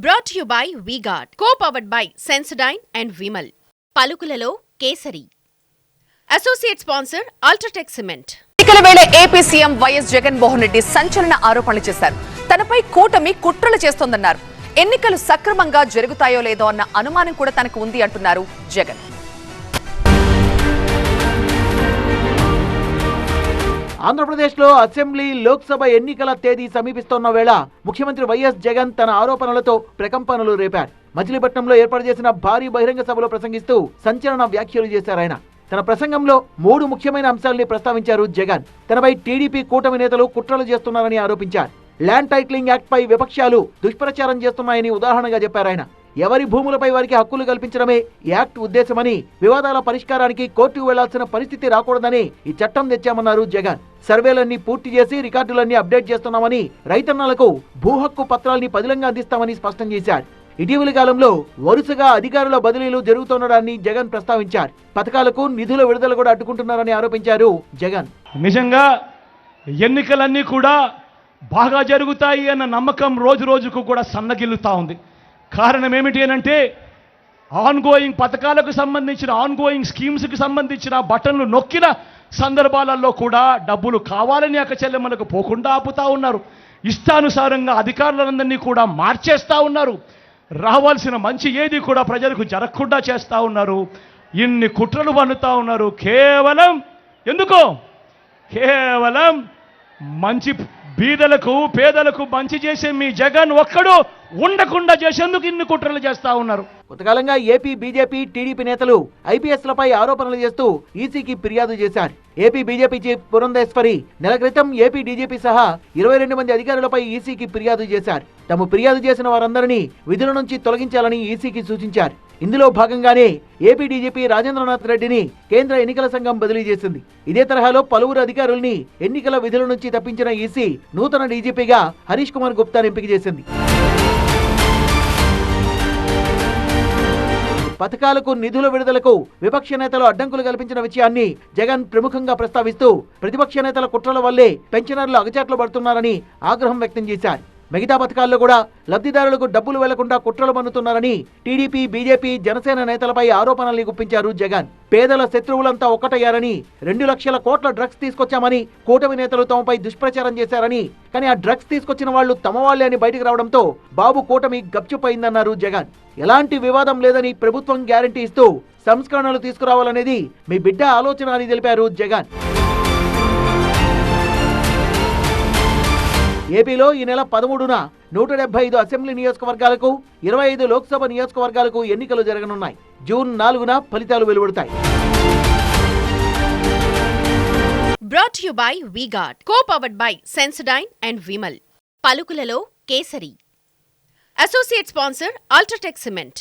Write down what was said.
Brought to you by V-Guard, co-powered by Sensodyne and Vimal. పలుకులలో Kesari. Associate sponsor UltraTech cement. ఎన్నికల వేళ AP CM YS Jaganmohan Reddy సంచలన ఆరోపణలు చేశారు. తనపై కూటమి కుట్రలు చేస్తోందన్నారు. ఎన్నికలు సక్రమంగా జరుగుతాయో లేదో అన్న అనుమానం కూడా తనకు ఉంది అంటున్నారు జగన్. ఆంధ్రప్రదేశ్లో అసెంబ్లీ లోక్సభ ఎన్నికల తేదీ సమీపిస్తోన్న వేళ ముఖ్యమంత్రి వైఎస్ జగన్ తన ఆరోపణలతో ప్రకంపనలు రేపారు. మచిలీపట్నంలో ఏర్పాటు చేసిన భారీ బహిరంగ సభలో ప్రసంగిస్తూ సంచలన వ్యాఖ్యలు చేశారాయన. తన ప్రసంగంలో 3 ముఖ్యమైన అంశాల్ని ప్రస్తావించారు జగన్. తనపై టీడీపీ కూటమి నేతలు కుట్రలు చేస్తున్నారని ఆరోపించారు. ల్యాండ్ టైటిలింగ్ యాక్ట్ పై విపక్షాలు దుష్ప్రచారం చేస్తున్నాయని ఉదాహరణగా చెప్పారాయన. ఎవరి భూములపై వారికి హక్కులు కల్పించడమే యాక్ట్ ఉద్దేశమని, వివాదాల పరిష్కారానికి కోర్టుకు వెళ్లాల్సిన పరిస్థితి రాకూడదని ఈ చట్టం తెచ్చామన్నారు జగన్. సర్వేలన్నీ పూర్తి చేసి రికార్డులన్నీ అప్డేట్ చేస్తున్నామని, రైతన్నలకు భూ హక్కు పత్రాల్ని పదిలంగా అందిస్తామని స్పష్టం చేశారు. ఇటీవలి కాలంలో వరుసగా అధికారుల బదిలీలు జరుగుతుండడాన్ని జగన్ ప్రస్తావించారు. పథకాలకు నిధుల విడుదల కూడా అడ్డుకుంటున్నారని ఆరోపించారు జగన్. నిజంగా ఎన్నికలన్నీ కూడా బాగా జరుగుతాయి అన్న నమ్మకం రోజు రోజుకు కూడా సన్నగిల్లుతా ఉంది. కారణం ఏమిటి అనంటే ఆన్గోయింగ్ పథకాలకు సంబంధించిన ఆన్గోయింగ్ స్కీమ్స్కి సంబంధించిన బటన్లు నొక్కిన సందర్భాలలో కూడా డబ్బులు కావాలని అక్కచెల్లెమ్మలకు పోకుండా ఆపుతా ఉన్నారు. ఇష్టానుసారంగా అధికారులందరినీ కూడా మార్చేస్తూ ఉన్నారు. రావాల్సిన మంచి ఏది కూడా ప్రజలకు జరగకుండా చేస్తూ ఉన్నారు. ఇన్ని కుట్రలు పన్నుతా ఉన్నారు. కేవలం ఎందుకో కేవలం మంచి బీదలకు పేదలకు మంచి చేసే మీ జగన్ ఒక్కడు ఉండకుండా చేసేందుకు ఇన్ని కుట్రలు చేస్తా ఉన్నారు. కొంతకాలంగా ఏపీ బీజేపీ టీడీపీ నేతలు ఐపీఎస్లపై ఆరోపణలు చేస్తూ ఈసీకి ఫిర్యాదు చేశారు. ఏపీ బీజేపీ చీఫ్ పురంధేశ్వరి నెల క్రితం ఏపీ డీజీపీ సహా 22 మంది అధికారులపై ఈసీకి ఫిర్యాదు చేశారు. తాము ఫిర్యాదు చేసిన వారందరినీ విధుల నుంచి తొలగించాలని ఈసీకి సూచించారు. ఇందులో భాగంగానే ఏపీ డీజీపీ రాజేంద్రనాథ్ రెడ్డిని కేంద్ర ఎన్నికల సంఘం బదిలీ చేసింది. ఇదే తరహాలో పలువురు అధికారుల్ని ఎన్నికల విధుల నుంచి తప్పించిన ఈసీ నూతన డీజీపీగా హరీష్ కుమార్ గుప్తాను ఎంపిక చేసింది. పథకాలకు నిధుల విడుదలకు విపక్ష నేతలు అడ్డంకులు కల్పించిన విషయాన్ని జగన్ ప్రముఖంగా ప్రస్తావిస్తూ ప్రతిపక్ష నేతల కుట్రల వల్లే పెన్షనర్లు అగచాట్లు పడుతున్నారని ఆగ్రహం వ్యక్తం చేశారు. మిగతా పథకాల్లో కూడా లబ్ధిదారులకు డబ్బులు వెళ్లకుండా కుట్రలు పన్నుతున్నారని టీడీపీ, బీజేపీ, జనసేన నేతలపై ఆరోపణల్ని గుప్పించారు జగన్. పేదల శత్రువులంతా ఒక్కటయ్యారని, 2 లక్షల కోట్ల డ్రగ్స్ తీసుకొచ్చామని కూటమి నేతలు తమపై దుష్ప్రచారం చేశారని, కానీ ఆ డ్రగ్స్ తీసుకొచ్చిన వాళ్లు తమ వాళ్లే అని బయటకు రావడంతో బాబు కూటమి గప్చుపోయిందన్నారు జగన్. ఎలాంటి వివాదం లేదని ప్రభుత్వం గ్యారంటీ ఇస్తూ సంస్కరణలు తీసుకురావాలనేది మీ బిడ్డ ఆలోచన అని తెలిపారు జగన్. ఏపీలో ఈ నెల 13న 175 అసెంబ్లీ నియోజకవర్గాలకు, 25 లోక్సభ నియోజకవర్గాలకు ఎన్నికలు జరగనున్నాయి. జూన్ 4న ఫలితాలు వెలువడతాయి. Brought to you by V-Guard, co-powered by Sensodyne and Vimal. పలుకులలో Kesari. Associate sponsor UltraTech cement.